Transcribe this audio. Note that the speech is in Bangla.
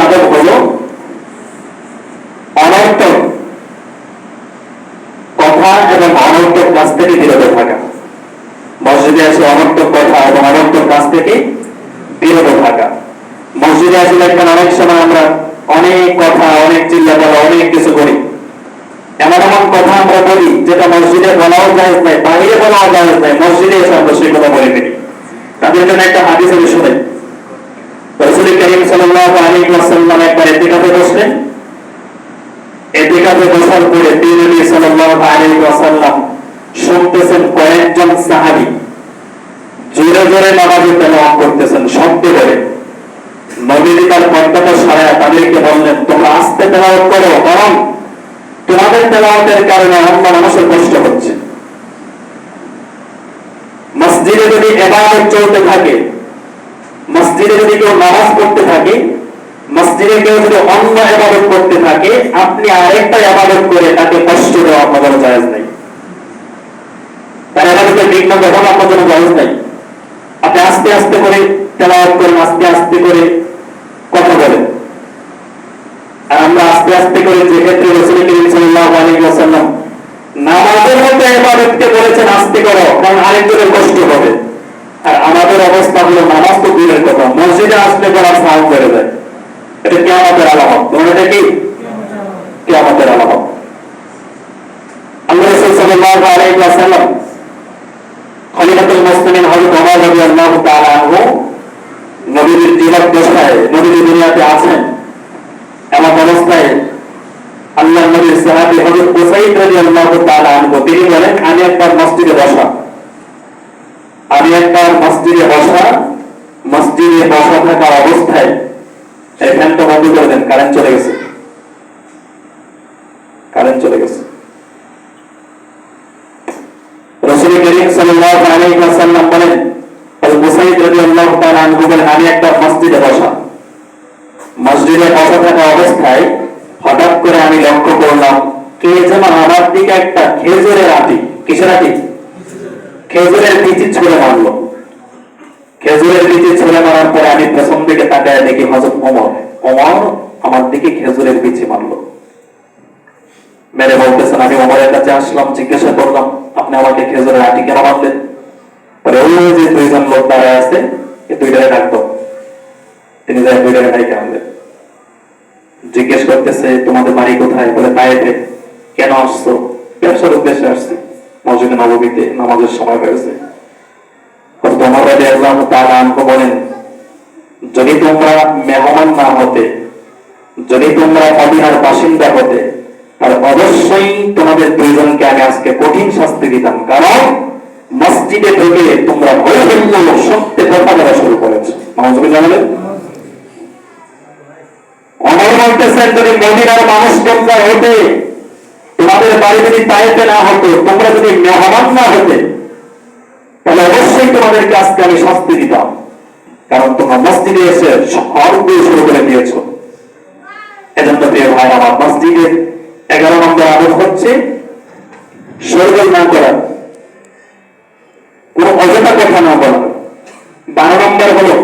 আদব হলো অনর্থক কথা এবং অনর্থক কাজ থেকে বিরত থাকা। মসজিদে আসলে অনর্থক কথা এবং অনর্থক কাজ থেকে বিরত থাকা। মসজিদে আসলে এখন অনেক সময় আমরা অনেক কথা, অনেক চিল্লাপাল্লা, অনেক কিছু করি। এমন এমন কথা আমরা বলি যেটা মসজিদে বলাও জায়েজ নাই, বাইরে বলাও জায়েজ নাই, মসজিদে এসে আমরা সেই কথা বলে ফেলি। তাদের জন্য একটা হাদিস আমি শুনে, রাসূল করিম সাল্লাল্লাহু আলাইহি ওয়াসাল্লাম একবার ইতিকাফে বসলেন। ইতিকাফে বসার পরে নবী সাল্লাল্লাহু আলাইহি ওয়াসাল্লাম শুনতেছেন কয়েকজন সাহাবী জোরে জোরে নামাজে তেলাওয়াত করতেছেন শব্দ করে। নবীজি তার পর্দাটা সরায়া তাদেরকে বললেন, তোমরা আস্তে তেলাওয়াত করো, কারণ তোমাদের তেলাওয়াতের কারণে অন্য মানুষের কষ্ট হচ্ছে। মসজিদে যদি ইবাদত চলতে থাকে, মসজিদে যদি কেউ নামাজ পড়তে থাকে, মসজিদে কেউ যদি অন্য ইবাদত করতে থাকে, আপনি আরেকটা ইবাদত করে তাকে কষ্ট দেওয়া আপনার জায়েজ নাই। তার ইবাদতের বিঘ্ন যখন আপনার জন্য জায়েজ নাই। আপনি আস্তে আস্তে করে তেলাওয়াত করেন, আস্তে আস্তে করে কথা বলেন। আর আমরা আস্তে আস্তে করে, যে ক্ষেত্রে রাসূল করিম সাল্লাল্লাহু আলাইহি ওয়াসাল্লাম নামাজের মধ্যে ইবাদতকে বলেছেন আস্তে করো, কারণ আরেকজনের কষ্ট হবে। আর আমাদের অবস্থা হলো নামাজ তো দূরের কথা, মসজিদে আসলে পড়ার সাহস বেড়ে যায়। এটা কিয়ামতের আলামত। তোমার এটা কি কিয়ামতের আলামত? আল্লাহ রাসূল সাল্লাল্লাহু আলাইহি ওয়াসাল্লাম খলিফাতুল মুসলিমিন হযরত ওমর রাদিয়াল্লাহু তাআলা আনহু নবীর জীবন দশায়, নবী দুনিয়াতে আছেন এমন অবস্থায় আল্লাহর নবীর সাহাবী হযরত উসাইদ রাদিয়াল্লাহু তাআলা আনহু তিনি বলেন, আমি একবার মসজিদে বসা থাকা অবস্থায় এই ফ্যানটা বন্ধ করে দেন, কারেন্ট চলে গেছে। রাসূল করিম সাল্লাল্লাহু আলাইহি ওয়াসাল্লাম বলেন, হযরত উসাইদ রাদিয়াল্লাহু তাআলা আনহু বলেন, আমি একটা মসজিদে বসা থাকা অবস্থায় হঠাৎ করে আমি লক্ষ্য করলাম কে যেন আমার দিকে একটা খেজুরের আটি, কিসের আটি? খেজুরের বিচি ছুঁড়ে মারলো। খেজুরের বিচি ছুঁড়ে মারার পরে আমি পেছন দিকে তাকায় দেখি হযরত ওমর আমার দিকে খেজুরের বিচি মারলো। মেরে বলতেছেন, আমি ওমরের কাছে আসলাম, জিজ্ঞাসা করলাম, আপনি আমাকে খেজুরের আটি কেন মারলেন? পরে ওই যে দুইজন লোক দাঁড়ায় আছে, এই দুইটারে ডাকতো। তিনি যাই দুইটারে ডাইকে আনলেন। জিজ্ঞেস করতেছে, তোমাদের বাড়ি কোথায়? বলে তায়েফে। কেন আসছো? ব্যবসার উদ্দেশ্যে আসছি, মসজিদে নববীতে নামাজের সময় হয়েছে। হযরত ওমর রাদিয়াল্লাহু তাআলা আনহু বলেন, যদি তোমরা মেহমান না হতে, যদি তোমরা মদিনার বাসিন্দা হতে, তাহলে অবশ্যই তোমাদের দুইজনকে আমি আজকে কঠিন শাস্তি দিতাম, কারণ মসজিদে ঢুকে তোমরা ভয় হইল সত্যি কথা বলা শুরু করেছো। নাউযুবিল্লাহ বলেন। ওমর বলতেছেন, যদি মদিনার মানুষ তোমরা হতে, তোমাদের বাড়ি যদি তায়েফে না হতো, তোমরা যদি মেহমান না হতে, তাহলে অবশ্যই তোমাদেরকে আজকে আমি শাস্তি দিতাম, কারণ তোমরা মসজিদে এসে হরফ শুরু করে দিয়েছো। এজন্য প্রিয় ভাই আমার, মসজিদের 11 নম্বর আদব হচ্ছে শোরগোল না করা, কোন অযথা কথা না বলা। 12 নম্বর হলো